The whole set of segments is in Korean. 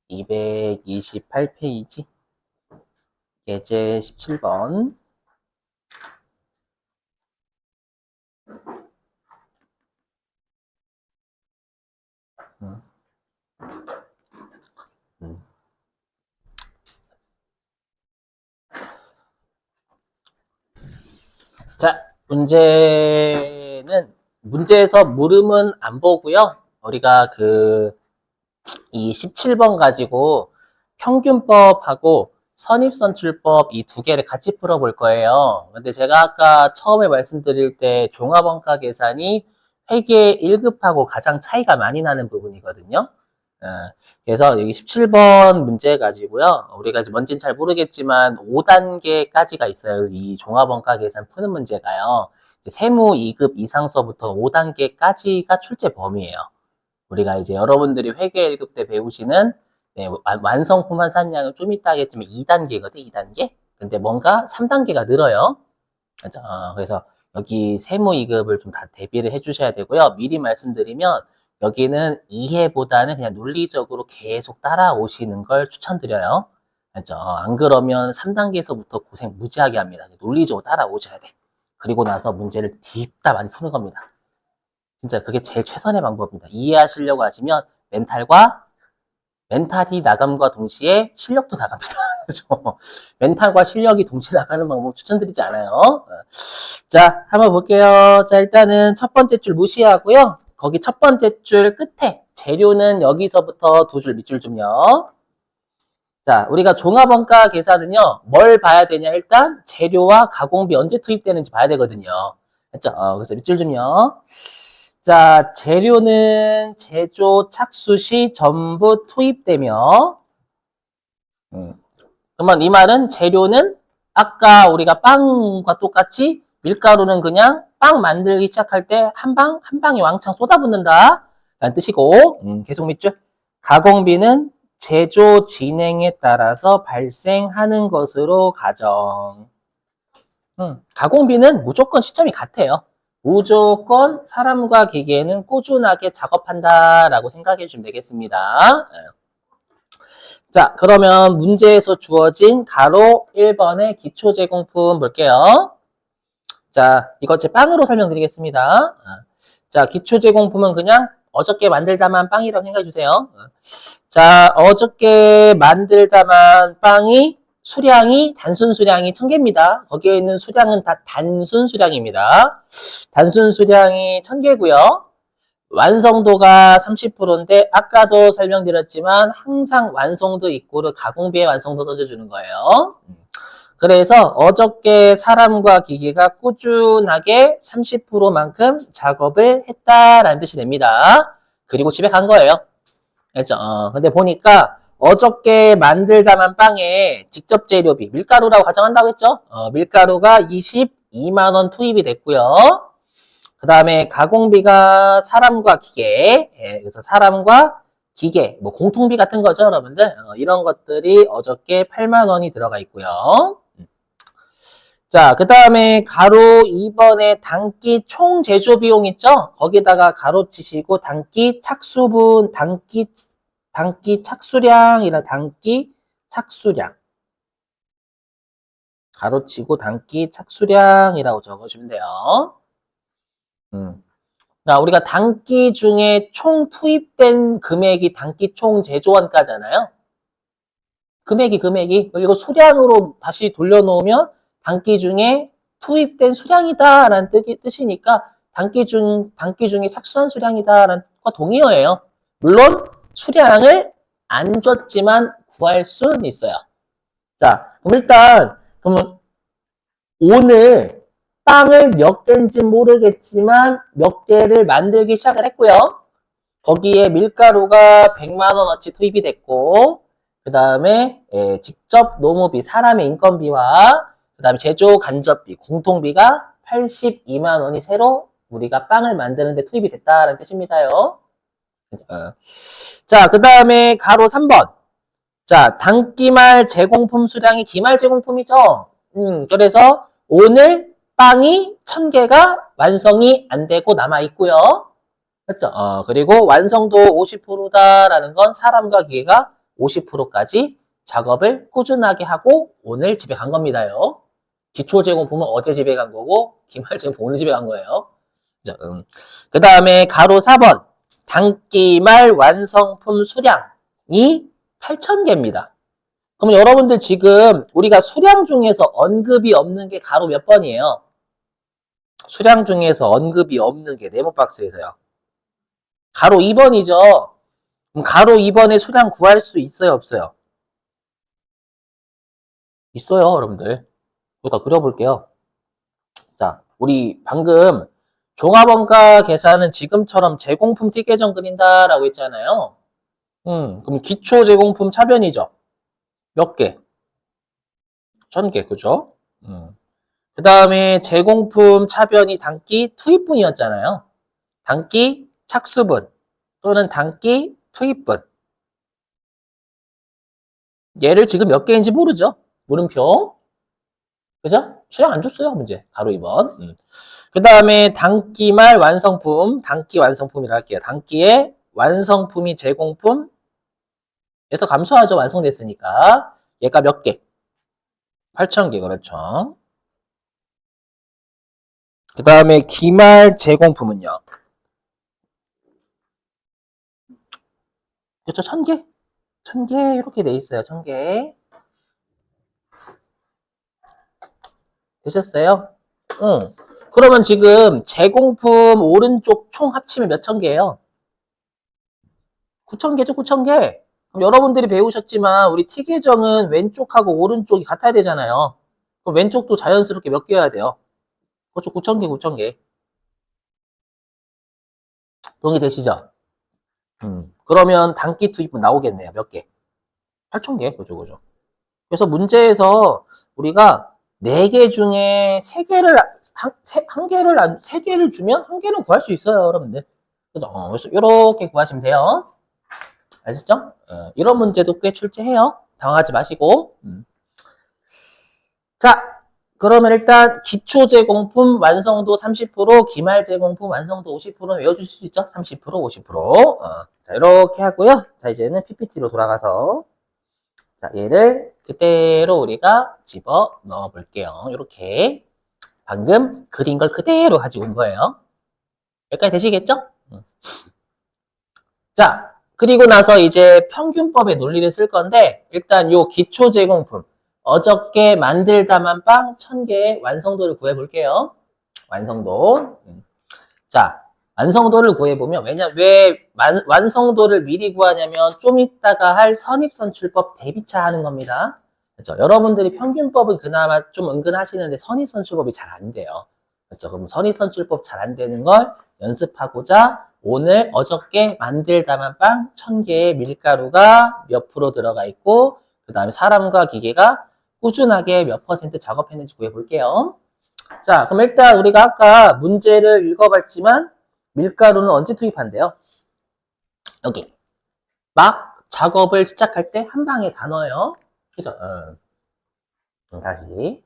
228페이지 예제 17번. 자, 문제에서 물음은 안 보고요. 우리가 이 17번 가지고 평균법하고 선입선출법 이 두 개를 같이 풀어볼 거예요. 근데 제가 아까 처음에 말씀드릴 때 종합원가 계산이 회계 1급하고 가장 차이가 많이 나는 부분이거든요. 그래서 여기 17번 문제 가지고요. 우리가 뭔지는 잘 모르겠지만 5단계까지가 있어요. 이 종합원가 계산 푸는 문제가요. 세무 2급 이상서부터 5단계까지가 출제 범위예요. 우리가 이제 여러분들이 회계 1급 때 배우시는 완성품 환산량은 좀 이따 하겠지만 2단계거든, 2단계? 근데 뭔가 3단계가 늘어요. 그래서 여기 세무 2급을 좀 다 대비를 해주셔야 되고요. 미리 말씀드리면 여기는 이해보다는 그냥 논리적으로 계속 따라오시는 걸 추천드려요. 알죠? 안 그러면 3단계에서부터 고생 무지하게 합니다. 논리적으로 따라오셔야 돼. 그리고 나서 문제를 딥다 많이 푸는 겁니다. 진짜 그게 제일 최선의 방법입니다. 이해하시려고 하시면 멘탈이 나감과 동시에 실력도 나갑니다. 그렇죠? 멘탈과 실력이 동시에 나가는 방법 추천드리지 않아요. 자, 한번 볼게요. 자, 일단은 첫 번째 줄 무시하고요. 거기 첫 번째 줄 끝에 재료는 여기서부터 두 줄 밑줄 좀요. 자, 우리가 종합원가 계산은요, 뭘 봐야 되냐? 일단 재료와 가공비 언제 투입되는지 봐야 되거든요. 됐죠? 그래서 밑줄 좀요. 자, 재료는 제조 착수 시 전부 투입되며, 그러면 이 말은 재료는 아까 우리가 빵과 똑같이 밀가루는 그냥 빵 만들기 시작할 때 한 방에 왕창 쏟아붓는다 라는 뜻이고, 계속 밑줄. 가공비는 제조 진행에 따라서 발생하는 것으로 가정. 가공비는 무조건 시점이 같아요. 무조건 사람과 기계는 꾸준하게 작업한다라고 생각해 주시면 되겠습니다. 자, 그러면 문제에서 주어진 가로 1번의 기초 제공품 볼게요. 자, 이거 제 빵으로 설명드리겠습니다. 자, 기초 제공품은 그냥 어저께 만들다만 빵이라고 생각해 주세요. 자, 어저께 만들다만 빵이 단순 수량이 1000개입니다. 거기에 있는 수량은 다 단순 수량입니다. 단순 수량이 1000개고요. 완성도가 30%인데 아까도 설명드렸지만 항상 완성도 이꼬르 가공비의 완성도 던져주는 거예요. 그래서 어저께 사람과 기계가 꾸준하게 30%만큼 작업을 했다라는 뜻이 됩니다. 그리고 집에 간 거예요. 알죠? 근데 보니까 어저께 만들다만 빵에 직접 재료비, 밀가루라고 가정한다고 했죠? 밀가루가 22만 원 투입이 됐고요. 그 다음에 가공비가 사람과 기계, 그래서 사람과 기계, 뭐 공통비 같은 거죠, 여러분들. 이런 것들이 어저께 8만 원이 들어가 있고요. 자, 그 다음에 가로 2번에 단기 총 제조 비용 있죠? 거기다가 가로 치시고 단기 착수분, 단기 착수량이라 단기 착수량. 가로치고 단기 착수량이라고 적어주면 돼요. 자, 우리가 단기 중에 총 투입된 금액이 단기 총 제조원가잖아요. 금액이. 그리고 수량으로 다시 돌려놓으면 단기 중에 투입된 수량이다라는 뜻이니까 단기 중에 착수한 수량이다라는 것과 동의어예요. 물론 수량을 안 줬지만 구할 수는 있어요. 자, 그럼 오늘 빵을 몇 개인지 모르겠지만 몇 개를 만들기 시작을 했고요. 거기에 밀가루가 100만 원어치 투입이 됐고, 그 다음에 직접 노무비, 사람의 인건비와 그 다음에 제조 간접비, 공통비가 82만 원이 새로 우리가 빵을 만드는데 투입이 됐다는 뜻입니다요. 자, 그 다음에 가로 3번. 자, 단기말 제공품 수량이 기말 제공품이죠. 그래서 오늘 빵이 1000개가 완성이 안 되고 남아 있고요. 그렇죠? 그리고 완성도 50%다라는 건 사람과 기계가 50%까지 작업을 꾸준하게 하고 오늘 집에 간 겁니다요. 기초 제공품은 어제 집에 간 거고 기말 제공품 오늘 집에 간 거예요. 그 다음에 가로 4번 단기말 완성품 수량이 8,000개입니다. 그럼 여러분들 지금 우리가 수량 중에서 언급이 없는 게 가로 몇 번이에요? 수량 중에서 언급이 없는 게 네모박스에서요. 가로 2번이죠. 그럼 가로 2번에 수량 구할 수 있어요, 없어요? 있어요, 여러분들. 여기다 그려볼게요. 자, 우리 방금 종합원가 계산은 지금처럼 제공품 티계정 그린다라고 했잖아요. 그럼 기초 제공품 차변이죠. 몇 개? 1,000개, 그죠? 그 다음에 제공품 차변이 단기 투입분이었잖아요. 단기 착수분 또는 단기 투입분. 얘를 지금 몇 개인지 모르죠? 물음표. 그죠? 수량 안 줬어요, 문제. 가로 2번. 그 다음에 단기말 완성품, 단기 완성품이라 할게요. 단기의 완성품이 제공품에서 감소하죠. 완성됐으니까. 얘가 몇 개? 8,000개, 그렇죠. 그 다음에 기말 제공품은요. 그렇죠. 1,000개? 1,000개 이렇게 돼 있어요. 1,000개. 되셨어요? 응. 그러면 지금 제공품 오른쪽 총 합치면 몇 천 개예요? 9,000개죠, 9,000개. 그럼 여러분들이 배우셨지만 우리 T 계정은 왼쪽하고 오른쪽이 같아야 되잖아요. 그럼 왼쪽도 자연스럽게 몇 개여야 돼요? 그렇죠, 9,000개, 9,000개. 동의되시죠? 그러면 단기 투입은 나오겠네요. 몇 개? 8,000개. 그죠, 그죠. 그래서 문제에서 우리가 4개 중에 3개를, 세 개를 주면 1개는 구할 수 있어요, 여러분들. 그죠? 그래서 이렇게 구하시면 돼요. 아시죠? 이런 문제도 꽤 출제해요. 당황하지 마시고. 자, 그러면 일단 기초 제공품 완성도 30%, 기말 제공품 완성도 50%는 외워주실 수 있죠? 30%, 50%. 자, 이렇게 하고요. 자, 이제는 PPT로 돌아가서 자, 얘를 그대로 우리가 집어 넣어 볼게요. 이렇게 방금 그린 걸 그대로 가지고 온 거예요. 여기까지 되시겠죠? 자, 그리고 나서 이제 평균법의 논리를 쓸 건데 일단 요 기초 제공품 어저께 만들다만 빵 1,000개의 완성도를 구해볼게요. 완성도. 자, 완성도를 구해보면, 왜 완성도를 미리 구하냐면, 좀 이따가 할 선입선출법 대비차 하는 겁니다. 그렇죠? 여러분들이 평균법은 그나마 좀 은근하시는데, 선입선출법이 잘 안 돼요. 그렇죠? 그럼 선입선출법 잘 안 되는 걸 연습하고자, 오늘 어저께 만들다만 빵 1,000개의 밀가루가 몇 프로 들어가 있고, 그 다음에 사람과 기계가 꾸준하게 몇 퍼센트 작업했는지 구해볼게요. 자, 그럼 일단 우리가 아까 문제를 읽어봤지만 밀가루는 언제 투입한대요? 여기. 막 작업을 시작할 때 한 방에 다 넣어요. 그죠? 다시.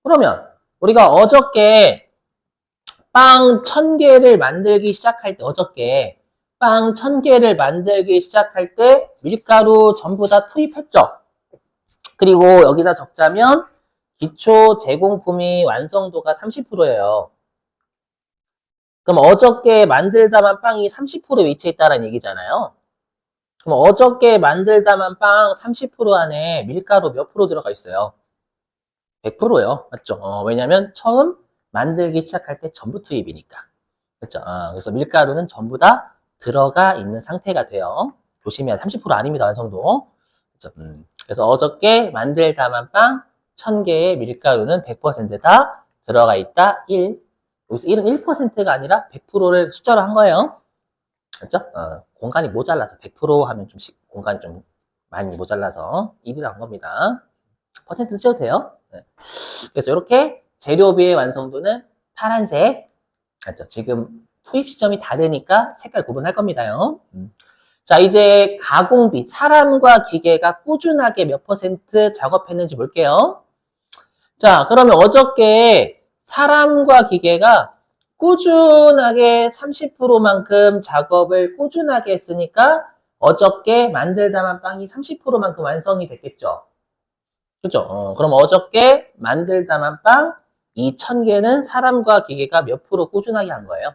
그러면 우리가 어저께 빵 1,000개를 만들기 시작할 때 어저께 빵 1,000개를 만들기 시작할 때 밀가루 전부 다 투입했죠? 그리고 여기다 적자면 기초 제공품이 완성도가 30%예요. 그럼 어저께 만들다만 빵이 30% 위치해 있다는 얘기잖아요. 그럼 어저께 만들다만 빵 30% 안에 밀가루 몇 프로 들어가 있어요? 100%요. 맞죠? 왜냐면 처음 만들기 시작할 때 전부 투입이니까. 그렇죠? 그래서 밀가루는 전부 다 들어가 있는 상태가 돼요. 조심해야 30% 아닙니다. 완성도. 그렇죠? 그래서 어저께 만들다만 빵 1,000개의 밀가루는 100%다 들어가 있다. 1. 여기서 1은 1%가 아니라 100%를 숫자로 한 거예요. 그렇죠? 공간이 모자라서 100% 하면 좀 공간이 좀 많이 모자라서 1이라고 한 겁니다. 퍼센트 쓰셔도 돼요. 네. 그래서 이렇게 재료비의 완성도는 파란색. 맞죠? 지금 투입 시점이 다르니까 색깔 구분할 겁니다요. 자, 이제 가공비, 사람과 기계가 꾸준하게 몇 퍼센트 작업했는지 볼게요. 자, 그러면 어저께 사람과 기계가 꾸준하게 30%만큼 작업을 꾸준하게 했으니까 어저께 만들다만 빵이 30%만큼 완성이 됐겠죠. 그죠? 그럼 어저께 만들다만 빵 2,000개는 사람과 기계가 몇 프로 꾸준하게 한 거예요?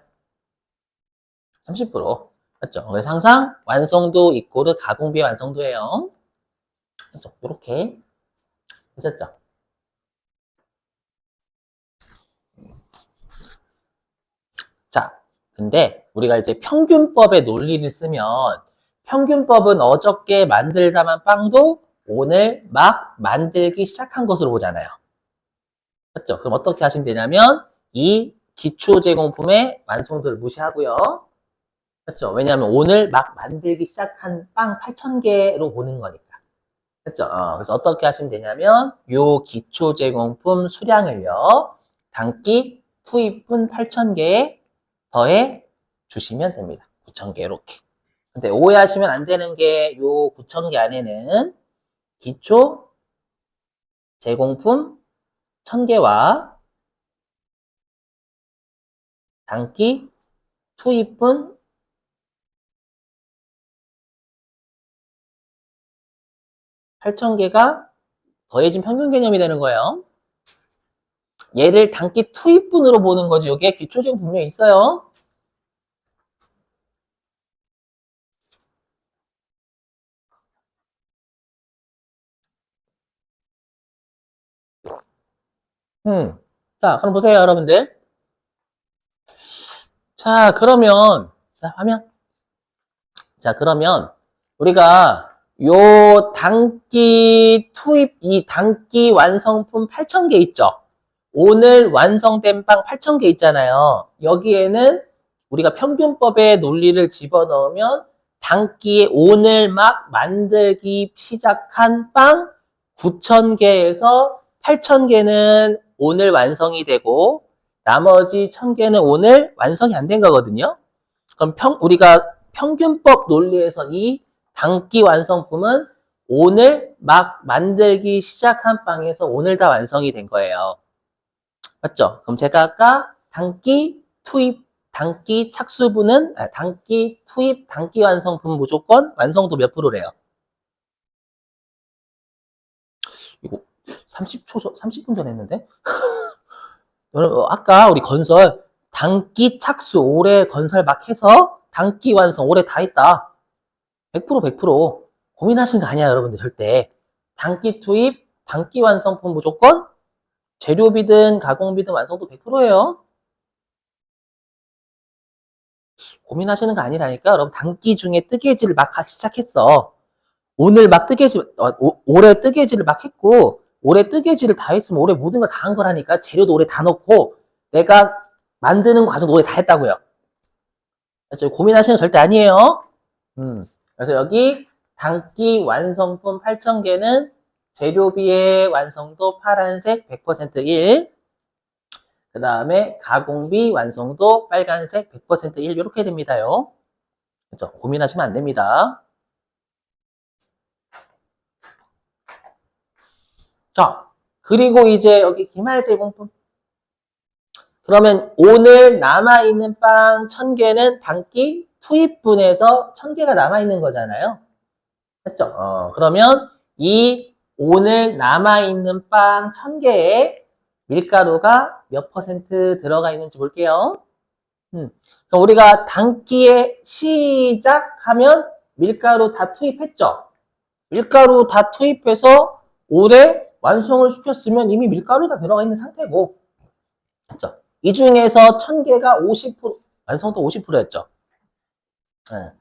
30%. 맞죠? 그래서 항상 완성도 이꼬르 가공비의 완성도예요. 그죠? 이렇게 되셨죠? 자, 근데 우리가 이제 평균법의 논리를 쓰면 평균법은 어저께 만들다만 빵도 오늘 막 만들기 시작한 것으로 보잖아요. 맞죠? 그럼 어떻게 하시면 되냐면 이 기초 제공품의 완성도를 무시하고요. 맞죠? 왜냐하면 오늘 막 만들기 시작한 빵 8,000개로 보는 거니까. 그렇죠? 그래서 어떻게 하시면 되냐면 요 기초 제공품 수량을요. 단기 투입분 8,000개에 더해 주시면 됩니다. 9,000개 이렇게. 근데 오해하시면 안 되는 게 요 9,000개 안에는 기초 제공품 1,000개와 단기 투입분 8,000개가 더해진 평균 개념이 되는 거예요. 얘를 단기 투입분으로 보는 거지. 여기에 기초제공 분명히 있어요. 자, 그럼 보세요, 여러분들. 자, 그러면, 자, 화면. 자, 그러면, 우리가 요 단기 투입, 이 단기 완성품 8,000개 있죠? 오늘 완성된 빵 8,000개 있잖아요. 여기에는 우리가 평균법의 논리를 집어넣으면 단기에 오늘 막 만들기 시작한 빵 9,000개에서 8,000개는 오늘 완성이 되고 나머지 1,000개는 오늘 완성이 안 된 거거든요. 그럼 우리가 평균법 논리에서 이 단기 완성품은 오늘 막 만들기 시작한 빵에서 오늘 다 완성이 된 거예요. 맞죠? 그럼 제가 아까 단기 투입, 단기 착수분은, 단기 투입, 단기 완성분 무조건 완성도 몇 프로래요? 이거 30초, 30분 전 했는데? 여러분, 아까 우리 건설, 단기 착수, 올해 건설 막 해서 단기 완성, 올해 다 했다. 100%, 100%. 고민하신 거 아니야, 여러분들, 절대. 단기 투입, 단기 완성품 무조건 재료비든 가공비든 완성도 100%예요. 고민하시는 거 아니라니까. 여러분 단기 중에 뜨개질을 막 시작했어. 오늘 막 올해 뜨개질을 막 했고 올해 뜨개질을 다 했으면 올해 모든 걸 다 한 거라니까. 재료도 올해 다 넣고 내가 만드는 과정도 올해 다 했다고요. 그래서 고민하시는 거 절대 아니에요. 그래서 여기 단기 완성품 8,000개는 재료비의 완성도 파란색 100% 1, 그 다음에 가공비 완성도 빨간색 100% 1 이렇게 됩니다요. 그렇죠? 고민하시면 안 됩니다. 자, 그리고 이제 여기 기말 제공품. 그러면 오늘 남아있는 빵 1,000개는 단기 투입분에서 1,000개가 남아있는 거잖아요. 맞죠? 그러면 이 오늘 남아있는 빵 1,000개에 밀가루가 몇 퍼센트 들어가 있는지 볼게요. 그럼 우리가 단기에 시작하면 밀가루 다 투입했죠? 밀가루 다 투입해서 올해 완성을 시켰으면 이미 밀가루 다 들어가 있는 상태고, 그렇죠? 이 중에서 1,000개가 50%, 완성도 50%였죠. 네.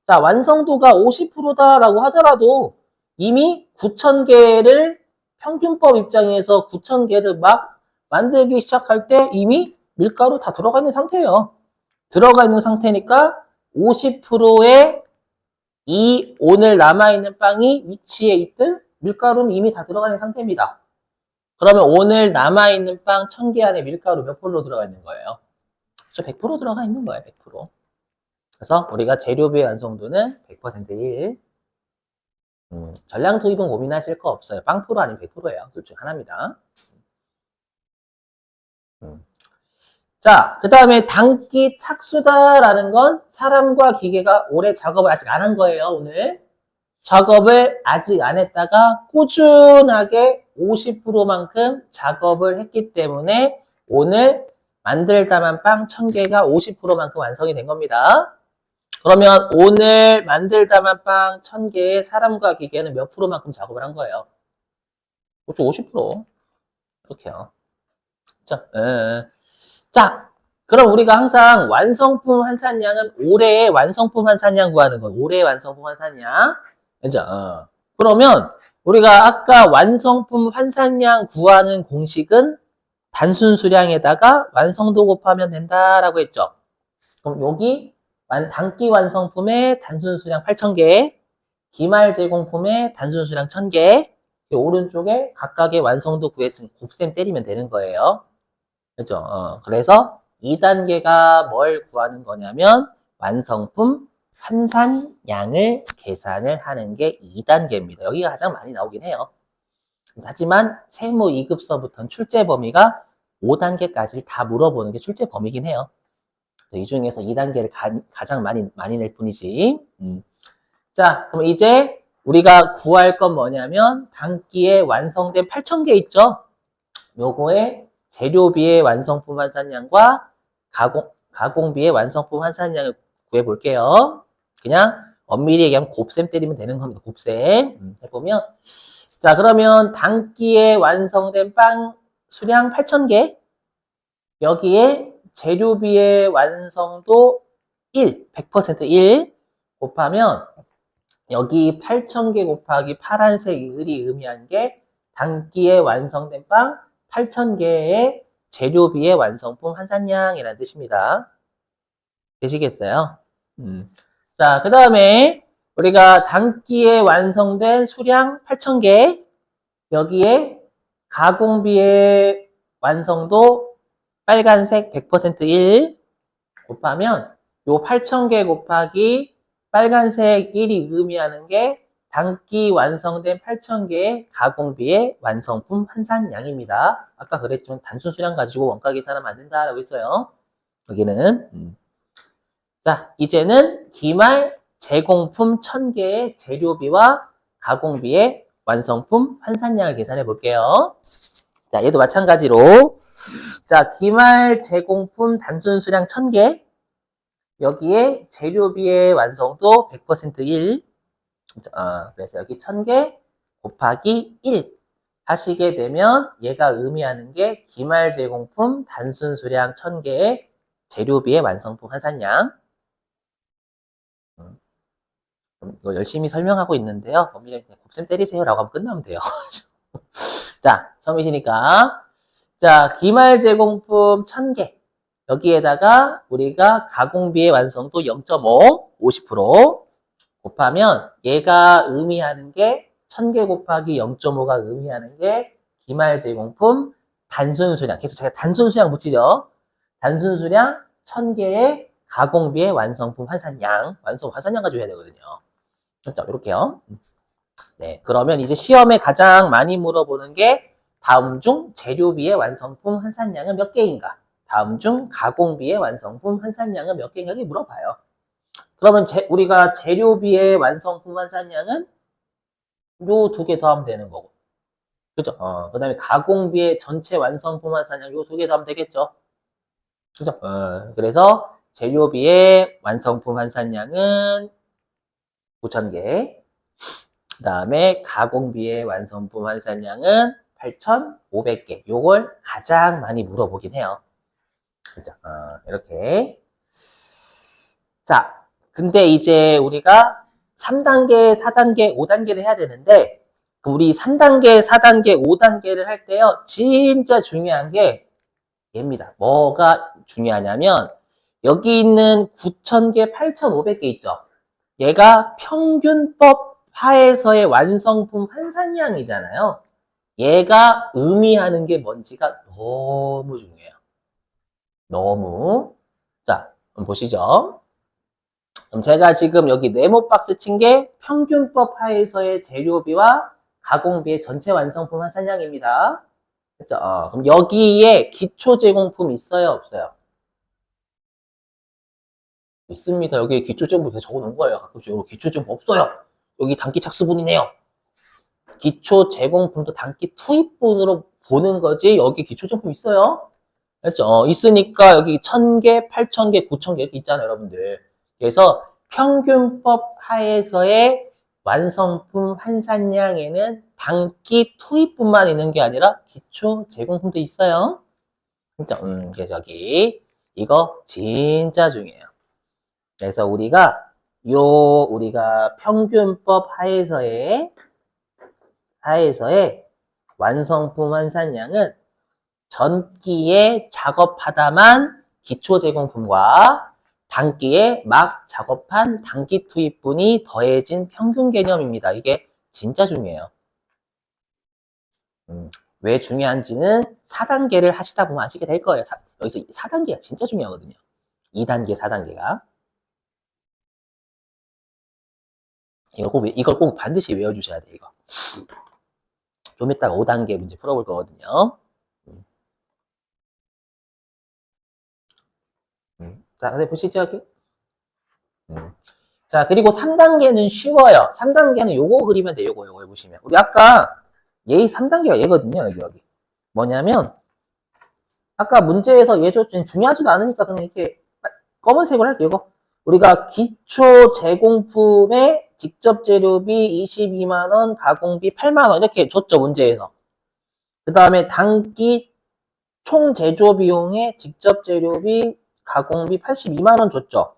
자, 완성도가 50%다라고 하더라도 이미 9,000개를 평균법 입장에서 9,000개를 막 만들기 시작할 때 이미 밀가루 다 들어가 있는 상태예요. 들어가 있는 상태니까 50%의 이 오늘 남아있는 빵이 위치에 있든 밀가루는 이미 다 들어가 있는 상태입니다. 그러면 오늘 남아있는 빵 1,000개 안에 밀가루 몇 프로 들어가 있는 거예요? 그렇죠? 100% 들어가 있는 거예요, 100%. 그래서 우리가 재료비의 완성도는 100% 1. 전량 투입은 고민하실 거 없어요. 빵 프로 아니면 100%예요. 둘 중 하나입니다. 자, 그 다음에 단기 착수다라는 건 사람과 기계가 오래 작업을 아직 안 한 거예요, 오늘. 작업을 아직 안 했다가 꾸준하게 50%만큼 작업을 했기 때문에 오늘 만들다만 빵 1000개가 50%만큼 완성이 된 겁니다. 그러면 오늘 만들다만 빵 1000개의 사람과 기계는 몇 프로만큼 작업을 한 거예요? 50%. 이렇게요. 자, 자, 그럼 우리가 항상 완성품 환산량은 올해의 완성품 환산량 구하는 거예요. 올해의 완성품 환산량. 그죠? 그러면 우리가 아까 완성품 환산량 구하는 공식은 단순 수량에다가 완성도 곱하면 된다라고 했죠. 그럼 여기 단기 완성품의 단순 수량 8,000개, 기말 제공품의 단순 수량 1,000개, 오른쪽에 각각의 완성도 구했으니 곱셈 때리면 되는 거예요. 그죠? 그래서 2단계가 뭘 구하는 거냐면 완성품 환산량을 계산을 하는 게 2단계입니다. 여기가 가장 많이 나오긴 해요. 하지만 세무 2급서부터는 출제 범위가 5단계까지 다 물어보는 게 출제 범위긴 해요. 이 중에서 2단계를 가장 많이 낼 뿐이지. 자, 그럼 이제 우리가 구할 건 뭐냐면 단기에 완성된 8,000개 있죠? 요거에 재료비의 완성품 환산량과 가공비의 완성품 환산량을 구해볼게요. 그냥 엄밀히 얘기하면 곱셈 때리면 되는 겁니다. 곱셈. 해보면 자, 그러면 단기에 완성된 빵 수량 8,000개 여기에 재료비의 완성도 100% 1 곱하면 여기 8,000개 곱하기 파란색 을이 의미한 게 단기에 완성된 빵 8,000개의 재료비의 완성품 환산량이라는 뜻입니다. 되시겠어요? 자, 그 다음에 우리가 단기에 완성된 수량 8,000개 여기에 가공비의 완성도 빨간색 100% 1 곱하면 요 8,000개 곱하기 빨간색 1이 의미하는 게 단기 완성된 8,000개의 가공비의 완성품 환산량입니다. 아까 그랬지만 단순 수량 가지고 원가 계산하면 안 된다라고 했어요. 여기는 자, 이제는 기말 제공품 1000개의 재료비와 가공비의 완성품 환산량을 계산해 볼게요. 자, 얘도 마찬가지로 자, 기말 제공품 단순 수량 1000개 여기에 재료비의 완성도 100% 1 그래서 여기 1000개 곱하기 1 하시게 되면 얘가 의미하는 게 기말 제공품 단순 수량 1000개의 재료비의 완성품 환산량. 이거 열심히 설명하고 있는데요. 범위를 그냥 곱셈 때리세요 라고 하면 끝나면 돼요. 자, 처음이시니까. 자, 기말 제공품 1000개. 여기에다가 우리가 가공비의 완성도 0.5, 50% 곱하면 얘가 의미하는 게 1000개 곱하기 0.5가 의미하는 게 기말 제공품 단순 수량. 계속 제가 단순 수량 묻히죠. 단순 수량 1000개의 가공비의 완성품 환산량. 환산량 가지고 해야 되거든요. 그렇죠? 이렇게요. 네. 그러면 이제 시험에 가장 많이 물어보는 게 다음 중 재료비의 완성품 환산량은 몇 개인가? 다음 중 가공비의 완성품 환산량은 몇 개인가? 이렇게 물어봐요. 그러면 우리가 재료비의 완성품 환산량은 요 두 개 더하면 되는 거고. 그죠? 그 다음에 가공비의 전체 완성품 환산량 요 두 개 더하면 되겠죠? 그죠? 그래서 재료비의 완성품 환산량은 9,000개. 그 다음에 가공비의 완성품 환산량은 8,500개. 요걸 가장 많이 물어보긴 해요. 그죠? 이렇게. 자, 근데 이제 우리가 3단계, 4단계, 5단계를 해야 되는데, 우리 3단계, 4단계, 5단계를 할 때요, 진짜 중요한 게 얘입니다. 뭐가 중요하냐면, 여기 있는 9,000개, 8,500개 있죠? 얘가 평균법 하에서의 완성품 환산량이잖아요. 얘가 의미하는 게 뭔지가 너무 중요해요. 너무. 자, 한번 보시죠. 그럼 제가 지금 여기 네모 박스 친 게 평균법 하에서의 재료비와 가공비의 전체 완성품 환산량입니다. 그렇죠? 그럼 여기에 기초 제공품 있어요, 없어요? 있습니다. 여기 기초제공부 적어 놓은 거예요. 가끔씩 여기 기초제공부 없어요. 여기 단기 착수분이네요. 기초제공품도 단기 투입분으로 보는 거지 여기 기초제공품 있어요. 그렇죠? 있으니까 여기 1000개, 8000개, 9000개 이렇게 있잖아요, 여러분들. 그래서 평균법 하에서의 완성품 환산량에는 단기 투입뿐만 있는 게 아니라 기초 제공품도 있어요. 진짜, 그래서 여기 이거 진짜 중요해요. 그래서 우리가 평균법 하에서의 완성품 환산량은 전기에 작업하다만 기초 제공품과 단기에 막 작업한 단기 투입분이 더해진 평균 개념입니다. 이게 진짜 중요해요. 왜 중요한지는 4단계를 하시다 보면 아시게 될 거예요. 여기서 4단계가 진짜 중요하거든요. 2단계, 4단계가. 이걸 꼭 반드시 외워주셔야 돼요, 이거. 좀 이따가 5단계 문제 풀어볼 거거든요. 자, 근데 보시죠, 여기. 자, 그리고 3단계는 쉬워요. 3단계는 요거 그리면 돼요, 요거 해보시면. 우리 아까 3단계가 얘거든요, 여기. 뭐냐면, 아까 문제에서 얘 줬더니 중요하지도 않으니까 그냥 이렇게 검은색으로 할게요, 이거. 우리가 기초 제공품의 직접 재료비 22만원, 가공비 8만원 이렇게 줬죠, 문제에서. 그 다음에 단기 총 제조 비용의 직접 재료비, 가공비 82만원 줬죠.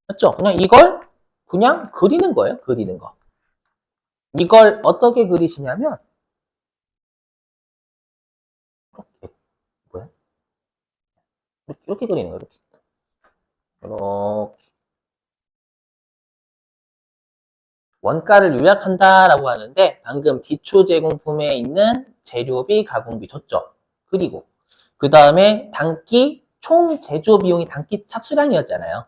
맞죠? 그냥 이걸 그냥 그리는 거예요, 그리는 거. 이걸 어떻게 그리시냐면, 이렇게, 뭐야? 이렇게 그리는 거예요, 이렇게. 이렇게. 원가를 요약한다라고 하는데 방금 기초 제공품에 있는 재료비, 가공비 줬죠. 그리고 그 다음에 단기 총 제조 비용이 단기 착수량이었잖아요.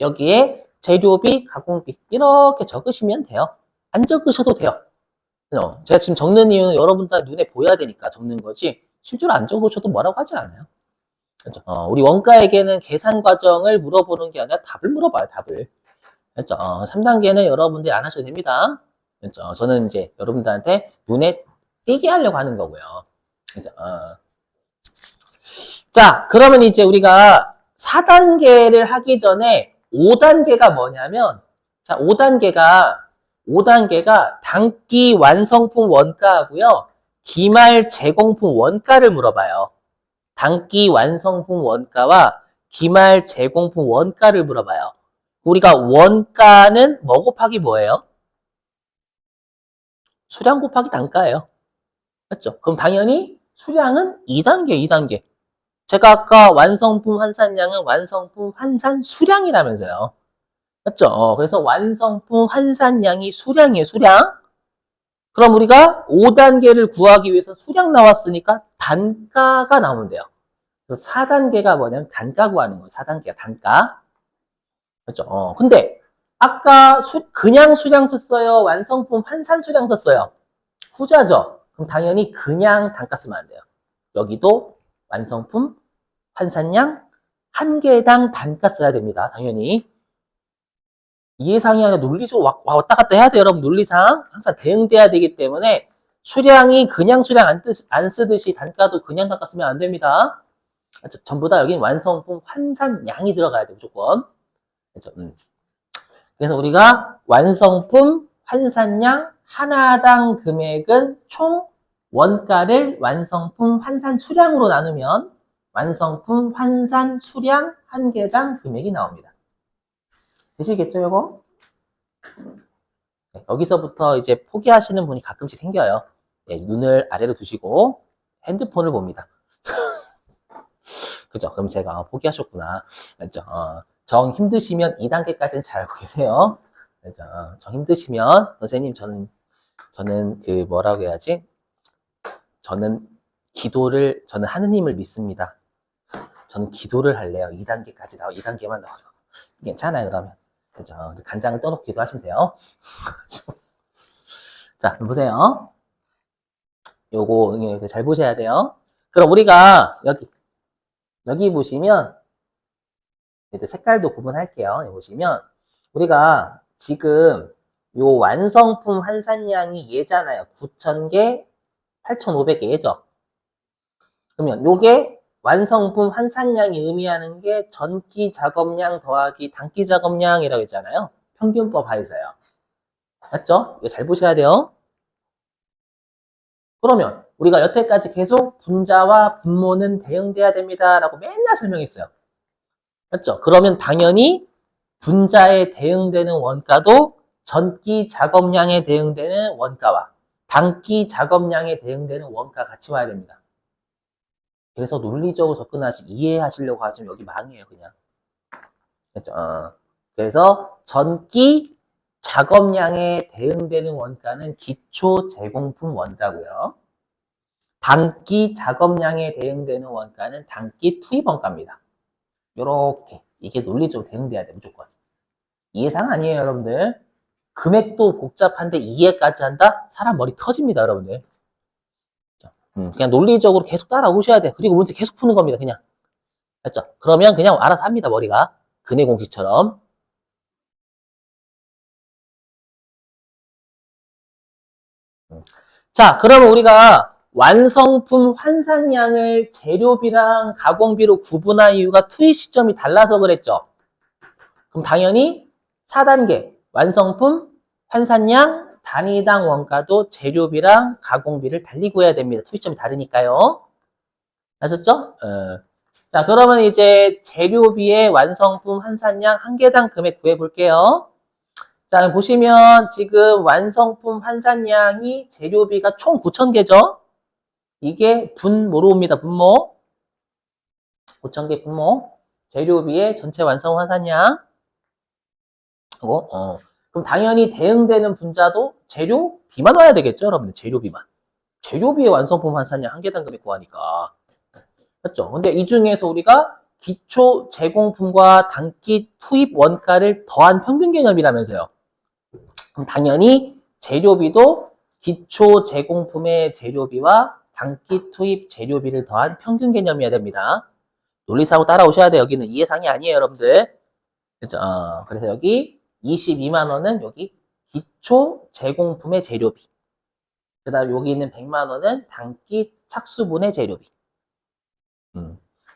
여기에 재료비, 가공비 이렇게 적으시면 돼요. 안 적으셔도 돼요. 제가 지금 적는 이유는 여러분들 눈에 보여야 되니까 적는 거지 실제로 안 적으셔도 뭐라고 하지 않아요. 그렇죠? 우리 원가에게는 계산 과정을 물어보는 게 아니라 답을 물어봐요, 답을. 그렇죠? 3단계는 여러분들이 안 하셔도 됩니다. 그렇죠? 저는 이제 여러분들한테 눈에 띄게 하려고 하는 거고요. 그렇죠? 자, 그러면 이제 우리가 4단계를 하기 전에 5단계가 뭐냐면, 자, 5단계가 단기 완성품 원가하고요. 기말 제공품 원가를 물어봐요. 단기 완성품 원가와 기말 제공품 원가를 물어봐요. 우리가 원가는 뭐 곱하기 뭐예요? 수량 곱하기 단가예요. 맞죠? 그럼 당연히 수량은 2단계. 제가 아까 완성품 환산량은 완성품 환산 수량이라면서요. 맞죠? 그래서 완성품 환산량이 수량이에요, 수량. 그럼 우리가 5단계를 구하기 위해서 수량 나왔으니까 단가가 나오면 돼요. 그래서 4단계가 뭐냐면 단가 구하는 거예요. 4단계가 단가. 그렇죠? 근데 아까 그냥 수량 썼어요? 완성품 환산 수량 썼어요? 후자죠. 그럼 당연히 그냥 단가 쓰면 안 돼요. 여기도 완성품 환산량 한 개당 단가 써야 됩니다. 당연히. 이해상이 아니라 논리적으로 왔다 갔다 해야 돼요. 여러분 논리상 항상 대응돼야 되기 때문에 수량이 그냥 수량 안 쓰듯이 단가도 그냥 단가 쓰면 안 됩니다. 전부 다 여긴 완성품 환산량이 들어가야 돼요. 무조건. 그렇죠? 그래서 우리가 완성품 환산량 하나당 금액은 총 원가를 완성품 환산 수량으로 나누면 완성품 환산 수량 한 개당 금액이 나옵니다. 되시겠죠, 이거? 네, 여기서부터 이제 포기하시는 분이 가끔씩 생겨요. 네, 눈을 아래로 두시고 핸드폰을 봅니다. 그죠? 그럼 제가 포기하셨구나. 맞죠? 정 힘드시면 2단계까지는 잘 알고 계세요. 그죠? 정 힘드시면 선생님 저는 그 뭐라고 해야지? 저는 하느님을 믿습니다. 저는 기도를 할래요. 2단계만 나와요. 괜찮아요, 그러면. 그죠? 간장을 떠놓고 기도하시면 돼요. 자, 보세요. 요거 잘 보셔야 돼요. 그럼 우리가 여기 보시면 색깔도 구분할게요. 여기 보시면 우리가 지금 요 완성품 환산량이 얘잖아요. 9,000개, 8,500개 얘죠. 그러면 요게 완성품 환산량이 의미하는 게 전기 작업량 더하기 단기 작업량이라고 했잖아요. 평균법 하에서요. 맞죠? 이거 잘 보셔야 돼요. 그러면 우리가 여태까지 계속 분자와 분모는 대응돼야 됩니다. 라고 맨날 설명했어요. 맞죠? 그러면 당연히 분자에 대응되는 원가도 전기 작업량에 대응되는 원가와 단기 작업량에 대응되는 원가 같이 와야 됩니다. 그래서 논리적으로 접근하시, 이해하시려고 하시면 여기 망해요, 그냥. 그렇죠? 그래서 전기 작업량에 대응되는 원가는 기초 제공품 원가고요. 단기 작업량에 대응되는 원가는 단기 투입 원가입니다. 요렇게 이게 논리적으로 대응돼야 돼, 무조건. 이해상 아니에요, 여러분들. 금액도 복잡한데 이해까지 한다? 사람 머리 터집니다, 여러분들. 그냥 논리적으로 계속 따라오셔야 돼. 그리고 문제 계속 푸는 겁니다, 그냥. 됐죠? 그러면 그냥 알아서 합니다, 머리가. 근해 공식처럼. 자, 그러면 우리가 완성품 환산량을 재료비랑 가공비로 구분한 이유가 투입 시점이 달라서 그랬죠. 그럼 당연히 4단계 완성품 환산량 단위당 원가도 재료비랑 가공비를 달리 구해야 됩니다. 투입 시점이 다르니까요. 아셨죠? 자, 그러면 이제 재료비의 완성품 환산량 한 개당 금액 구해볼게요. 자, 보시면 지금 완성품 환산량이 재료비가 총 9,000개죠? 이게 분모로 옵니다, 분모. 9,000개 분모. 재료비의 전체 완성 환산량. 그럼 당연히 대응되는 분자도 재료비만 와야 되겠죠, 여러분들? 재료비만. 재료비의 완성품 환산량 한 개당 금액 구하니까. 맞죠? 근데 이 중에서 우리가 기초 제공품과 단기 투입 원가를 더한 평균 개념이라면서요. 그럼 당연히 재료비도 기초 제공품의 재료비와 단기 투입 재료비를 더한 평균 개념이어야 됩니다. 논리사고 따라오셔야 돼요. 여기는 이해상이 아니에요, 여러분들. 그렇죠? 그래서 여기 22만 원은 여기 기초 제공품의 재료비. 그 다음 여기 있는 100만 원은 단기 착수분의 재료비.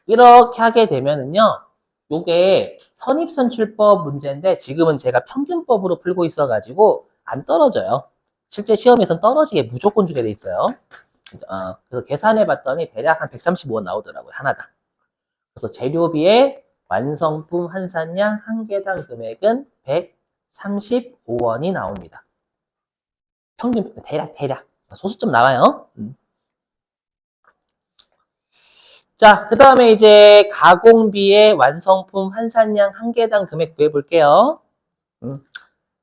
이렇게 하게 되면은요, 요게 선입선출법 문제인데 지금은 제가 평균법으로 풀고 있어가지고 안 떨어져요. 실제 시험에선 떨어지게 무조건 주게 돼 있어요. 그래서 계산해 봤더니 대략 한 135원 나오더라고요, 하나당. 그래서 재료비의 완성품 환산량 한 개당 금액은 135원이 나옵니다. 평균, 대략. 소수점 나와요. 자, 그 다음에 이제 가공비의 완성품 환산량 한 개당 금액 구해볼게요.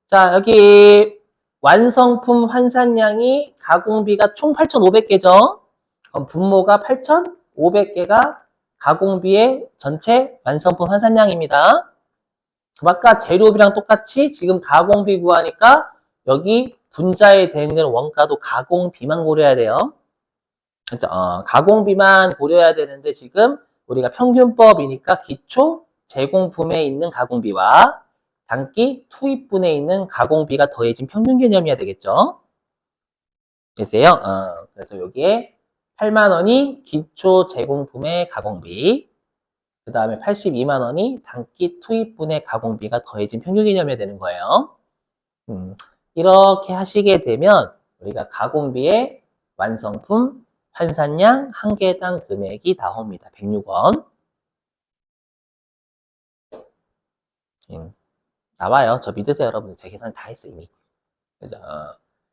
자, 여기 완성품 환산량이 가공비가 총 8,500개죠. 그럼 분모가 8,500개가 가공비의 전체 완성품 환산량입니다. 그럼 아까 재료비랑 똑같이 지금 가공비 구하니까 여기 분자에 대응되는 원가도 가공비만 고려해야 돼요. 가공비만 고려해야 되는데 지금 우리가 평균법이니까 기초 제공품에 있는 가공비와 단기 투입분에 있는 가공비가 더해진 평균 개념이어야 되겠죠. 됐어요? 그래서 여기에 8만 원이 기초 제공품의 가공비, 그 다음에 82만 원이 단기 투입분의 가공비가 더해진 평균 개념이어야 되는 거예요. 이렇게 하시게 되면 우리가 가공비의 완성품 환산량 한 개당 금액이 나옵니다. 106원. 나와요. 저 믿으세요, 여러분. 제 계산 다 했어요, 이미. 그죠?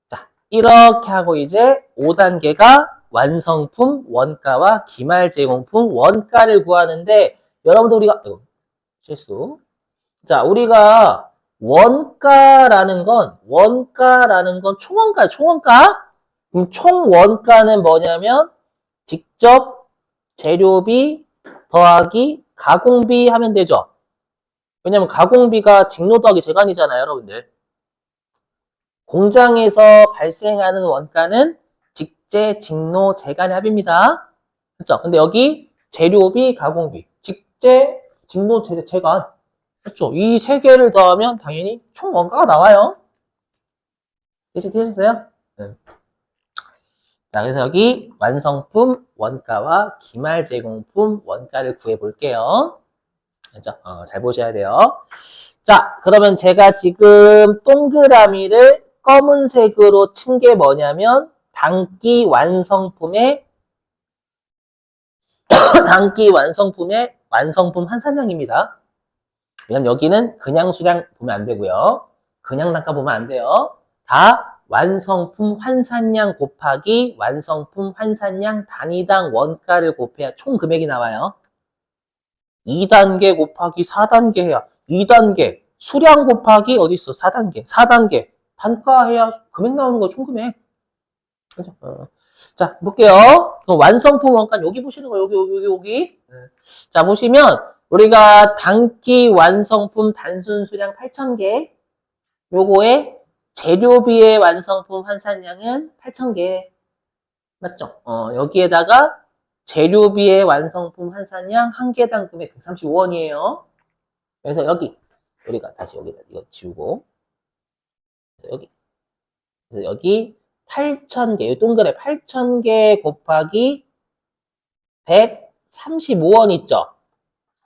자, 이렇게 하고 이제 5단계가 완성품 원가와 기말 제공품 원가를 구하는데 여러분들 우리가 실수. 자, 우리가 원가라는 건 총원가, 총원가? 그럼 총 원가는 뭐냐면 직접 재료비 더하기 가공비 하면 되죠. 왜냐면 가공비가 직로 더하기 재간이잖아요, 여러분들. 공장에서 발생하는 원가는 직재, 직로, 재간의 합입니다. 그렇죠? 근데 여기 재료비, 가공비, 직재, 직무 재간. 그렇죠. 이 세 개를 더하면 당연히 총 원가가 나와요. 되셨어요? 네. 자, 그래서 여기 완성품 원가와 기말 제공품 원가를 구해 볼게요. 그죠? 잘 보셔야 돼요. 자, 그러면 제가 지금 동그라미를 검은색으로 친 게 뭐냐면 단기 완성품의 단기 완성품의 완성품 환산량입니다. 왜냐면 여기는 그냥 수량 보면 안 되고요. 그냥 단가 보면 안 돼요. 다 완성품 환산량 곱하기 완성품 환산량 단위당 원가를 곱해야 총 금액이 나와요. 2단계 곱하기 4단계 해야 2단계 수량 곱하기 어디 있어? 4단계 4단계 단가 해야 금액 나오는 거 총 금액. 그죠? 자, 볼게요. 그럼 완성품 원가 여기 보시는 거 여기. 자, 보시면 우리가 단기 완성품 단순 수량 8,000개 요거에 재료비의 완성품 환산량은 8,000개. 맞죠? 여기에다가 재료비의 완성품 환산량 한 개당 금액 135원이에요. 그래서 여기 우리가 다시 여기다 이거 지우고 그래서 여기 8,000개, 동그래 8,000개 곱하기 135원 있죠?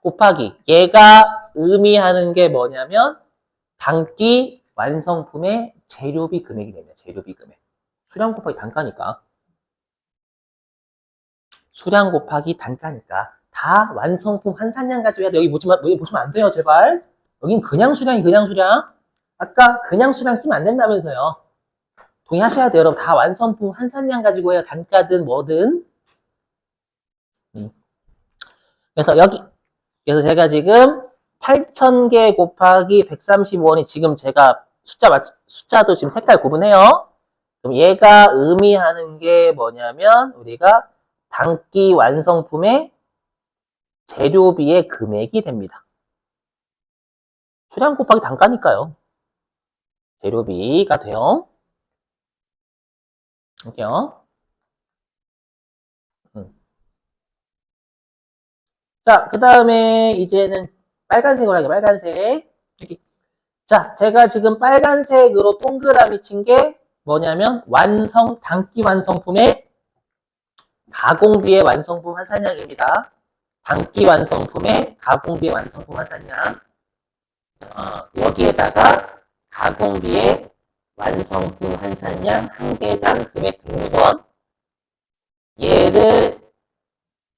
곱하기 얘가 의미하는 게 뭐냐면 단기 완성품의 재료비 금액이 됩니다. 재료비 금액. 수량 곱하기 단가니까. 수량 곱하기 단가니까. 다 완성품 환산량 가지고 해야 돼. 여기 보시면 안 돼요, 제발. 여긴 그냥 수량이 그냥 수량. 아까 그냥 수량 쓰면 안 된다면서요. 동의하셔야 돼요, 여러분. 다 완성품 환산량 가지고 해요. 단가든 뭐든. 그래서 여기. 그래서 제가 지금 8,000개 곱하기 135원이 지금 제가 숫자도 지금 색깔 구분해요. 그럼 얘가 의미하는 게 뭐냐면 우리가 단기 완성품의 재료비의 금액이 됩니다. 수량 곱하기 단가니까요. 재료비가 돼요. 볼게요. 자, 그 다음에 이제는 빨간색으로 하게, 빨간색. 여기. 자, 제가 지금 빨간색으로 동그라미 친 게 뭐냐면 단기 완성품의 가공비의 완성품 환산량입니다. 단기 완성품의 가공비의 완성품 환산량. 여기에다가 가공비의 완성품 환산량 한 개당 금액 100원. 얘를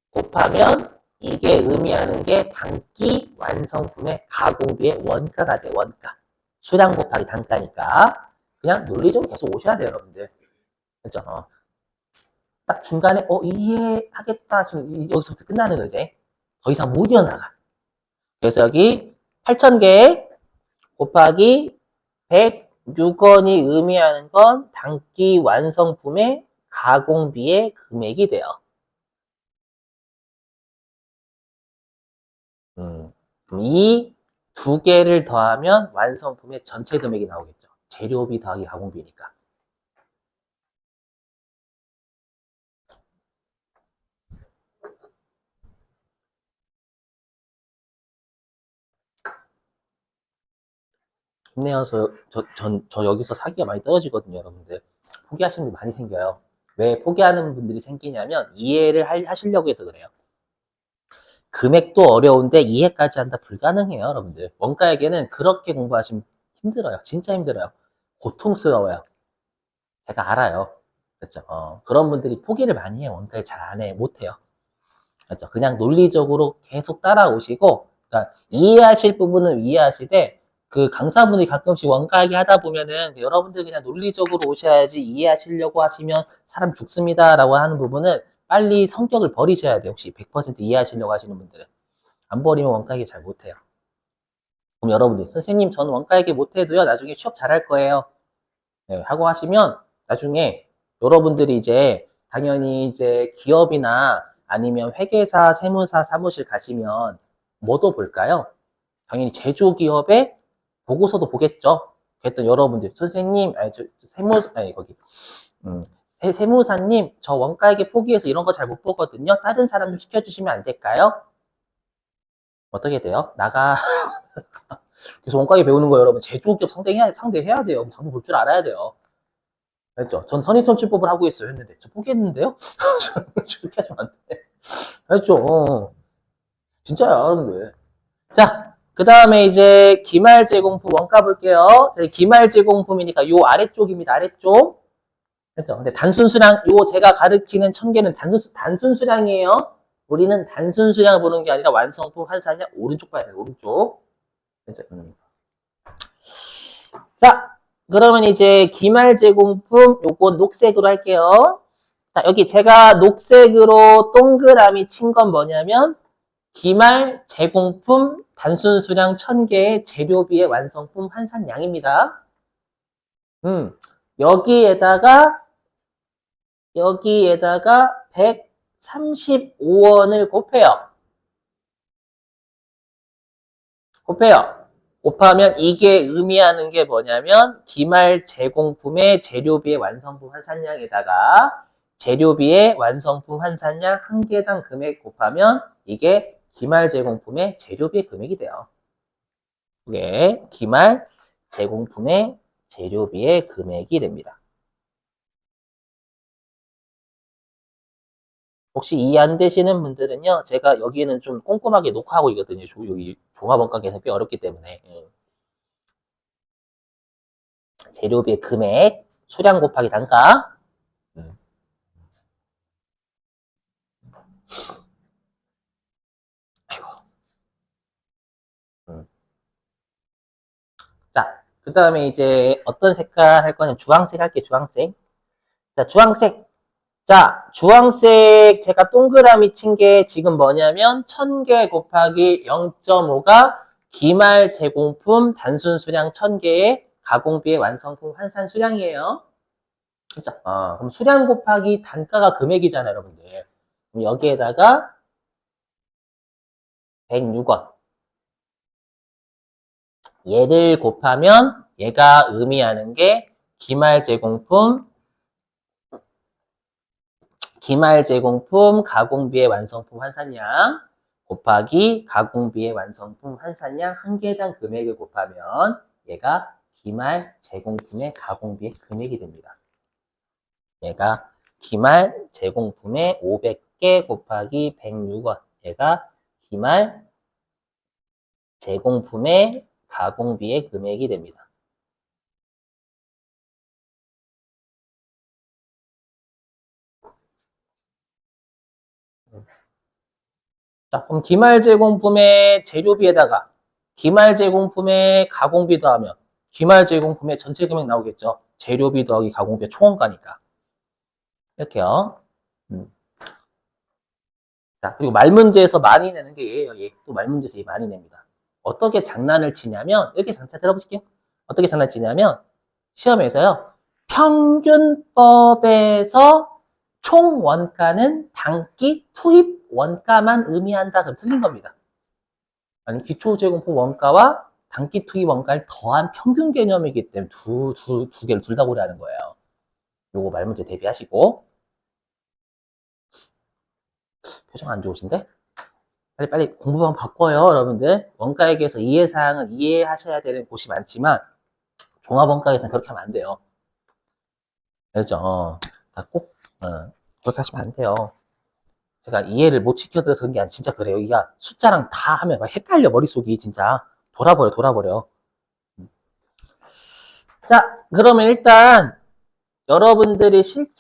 곱하면 이게 의미하는 게 단기 완성품의 가공비의 원가가 돼, 원가. 수량 곱하기 단가니까. 그냥 논리적으로 계속 오셔야 돼요, 여러분들. 그렇죠? 딱 중간에 이해하겠다 하시면 여기서부터 끝나는 거지. 더 이상 못 이어나가. 그래서 여기 8,000개 곱하기 106원이 의미하는 건 단기 완성품의 가공비의 금액이 돼요. 그럼 이 두 개를 더하면 완성품의 전체 금액이 나오겠죠. 재료비 더하기 가공비니까. 힘내요. 저 여기서 사기가 많이 떨어지거든요, 여러분들. 포기하시는 분들 많이 생겨요. 왜 포기하는 분들이 생기냐면 이해를 하시려고 해서 그래요. 금액도 어려운데 이해까지 한다 불가능해요, 여러분들. 원가에게는 그렇게 공부하시면 힘들어요. 진짜 힘들어요. 고통스러워요. 제가 알아요. 그렇죠? 그런 분들이 포기를 많이 해요. 원가에 잘 안 해, 못 해요. 그렇죠? 그냥 논리적으로 계속 따라오시고, 그러니까 이해하실 부분은 이해하시되, 그 강사분이 가끔씩 원가 얘기하다 보면은 여러분들 그냥 논리적으로 오셔야지 이해하시려고 하시면 사람 죽습니다라고 하는 부분은 빨리 성격을 버리셔야 돼요. 혹시 100% 이해하시려고 하시는 분들은. 안 버리면 원가 얘기 잘 못해요. 그럼 여러분들, 선생님 저는 원가 얘기 못해도요. 나중에 취업 잘할 거예요. 네, 하고 하시면 나중에 여러분들이 이제 당연히 이제 기업이나 아니면 회계사, 세무사 사무실 가시면 뭐도 볼까요? 당연히 제조기업의 보고서도 보겠죠. 그랬더니 여러분들 선생님, 세무사님 저 원가에게 포기해서 이런 거 잘 못 보거든요. 다른 사람 좀 시켜주시면 안 될까요? 어떻게 돼요? 나가. 그래서 원가에 배우는 거 여러분 제조기업 상대해야 돼요. 장부 볼 줄 알아야 돼요. 알죠? 전 선의선출법을 하고 있어요 했는데 저 포기했는데요? 저렇게 하시면 안 돼. 알죠? 진짜야 여러분들. 자, 그 다음에 이제 기말 제공품 원가 볼게요. 기말 제공품이니까 요 아래쪽입니다. 아래쪽. 그렇죠? 근데 단순 수량, 요 제가 가르치는 1000개는 단순 수량이에요. 우리는 단순 수량을 보는 게 아니라 완성품 환산량 오른쪽 봐야 돼요. 오른쪽. 그렇죠? 자, 그러면 이제 기말 제공품 요거 녹색으로 할게요. 자, 여기 제가 녹색으로 동그라미 친 건 뭐냐면 기말 제공품 단순 수량 1000개의 재료비의 완성품 환산량입니다. 여기에다가 135원을 곱해요. 곱하면 이게 의미하는 게 뭐냐면 기말 제공품의 재료비의 완성품 환산량에다가 재료비의 완성품 환산량 한 개당 금액 곱하면 이게 기말 제공품의 재료비의 금액이 돼요. 이게 기말 제공품의 재료비의 금액이 됩니다. 혹시 이해 안 되시는 분들은요, 제가 여기는 좀 꼼꼼하게 녹화하고 있거든요. 여기 종합원가 계산 꽤 어렵기 때문에. 재료비의 금액, 수량 곱하기 단가. 아이고. 자, 그 다음에 이제 어떤 색깔 할 거냐면 주황색 할게요. 주황색. 자, 주황색. 자, 주황색 제가 동그라미 친 게 지금 뭐냐면 1000개 곱하기 0.5가 기말 제공품 단순 수량 1000개의 가공비의 완성품 환산 수량이에요. 그죠? 그럼 수량 곱하기 단가가 금액이잖아요, 여러분들. 그럼 여기에다가 106원. 얘를 곱하면 얘가 의미하는 게 기말 제공품 가공비의 완성품 환산량 곱하기 가공비의 완성품 환산량 한 개당 금액을 곱하면 얘가 기말 제공품의 가공비의 금액이 됩니다. 얘가 기말 제공품의 500개 곱하기 106원. 얘가 기말 제공품의 가공비의 금액이 됩니다. 자, 그럼 기말 제공품의 재료비에다가 기말 제공품의 가공비 더하면 기말 제공품의 전체 금액 나오겠죠. 재료비 더하기 가공비 총원가니까. 이렇게요. 자, 그리고 말문제에서 많이 내는 게 얘예요. 얘. 또 말문제에서 얘 많이 냅니다. 어떻게 장난을 치냐면 이렇게 장난 들어보실게요. 어떻게 장난치냐면 시험에서요. 평균법에서 총 원가는 단기 투입 원가만 의미한다. 그럼 틀린 겁니다. 아니 기초 제공품 원가와 단기 투입 원가를 더한 평균 개념이기 때문에 두 개를 둘 다 고려하는 거예요. 요거 말문제 대비하시고. 표정 안 좋으신데? 빨리 공부만 바꿔요, 여러분들. 원가액에서 이해사항은 이해하셔야 되는 곳이 많지만 종합원가에서는 그렇게 하면 안 돼요. 알죠? 꼭 그렇게 하시면 안 돼요. 제가 이해를 못 시켜드려서 그런 게 아니라 진짜 그래요. 이가 숫자랑 다 하면 막 헷갈려, 머릿속이 진짜. 돌아버려. 자, 그러면 일단 여러분들이 실제